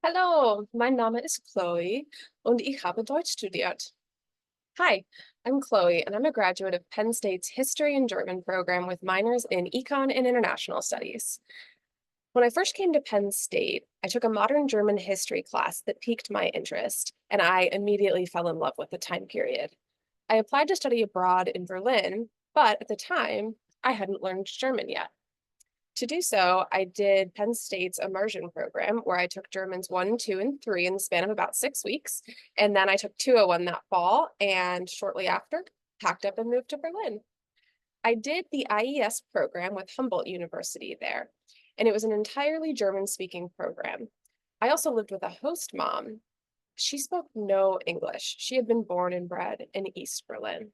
Hallo, mein Name ist Chloe und ich habe Deutsch studiert. Hi, I'm Chloe and I'm a graduate of Penn State's History and German program with minors in Econ and International Studies. When I first came to Penn State, I took a modern German history class that piqued my interest, and I immediately fell in love with the time period. I applied to study abroad in Berlin, but at the time, I hadn't learned German yet. To do so, I did Penn State's immersion program where I took Germans 1, 2, and 3 in the span of about 6 weeks. And then I took 201 that fall, and shortly after, packed up and moved to Berlin. I did the IES program with Humboldt University there, and it was an entirely German speaking program. I also lived with a host mom. She spoke no English. She had been born and bred in East Berlin.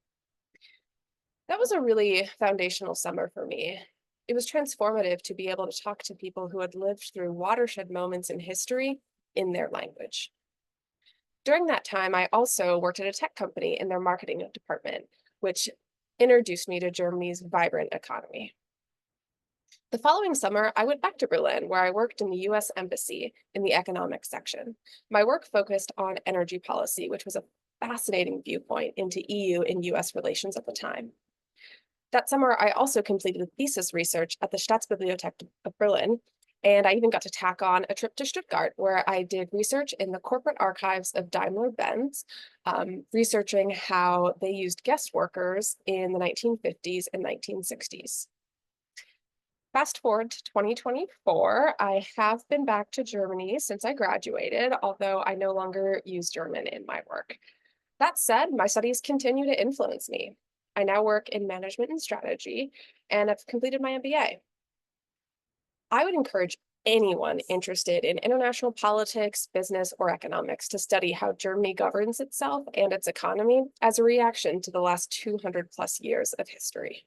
That was a really foundational summer for me. It was transformative to be able to talk to people who had lived through watershed moments in history in their language. During that time, I also worked at a tech company in their marketing department, which introduced me to Germany's vibrant economy. The following summer, I went back to Berlin, where I worked in the US Embassy in the economics section. My work focused on energy policy, which was a fascinating viewpoint into EU and US relations at the time. That summer, I also completed thesis research at the Staatsbibliothek of Berlin, and I even got to tack on a trip to Stuttgart, where I did research in the corporate archives of Daimler-Benz, researching how they used guest workers in the 1950s and 1960s. Fast forward to 2024, I have been back to Germany since I graduated, although I no longer use German in my work. That said, my studies continue to influence me. I now work in management and strategy and have completed my MBA. I would encourage anyone interested in international politics, business, or economics to study how Germany governs itself and its economy as a reaction to the last 200 plus years of history.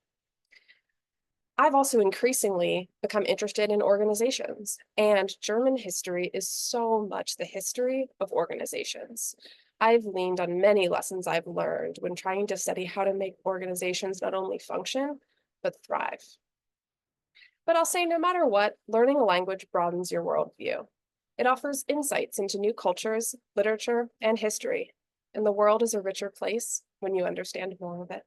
I've also increasingly become interested in organizations, and German history is so much the history of organizations. I've leaned on many lessons I've learned when trying to study how to make organizations not only function, but thrive. But I'll say no matter what, learning a language broadens your worldview. It offers insights into new cultures, literature, and history, and the world is a richer place when you understand more of it.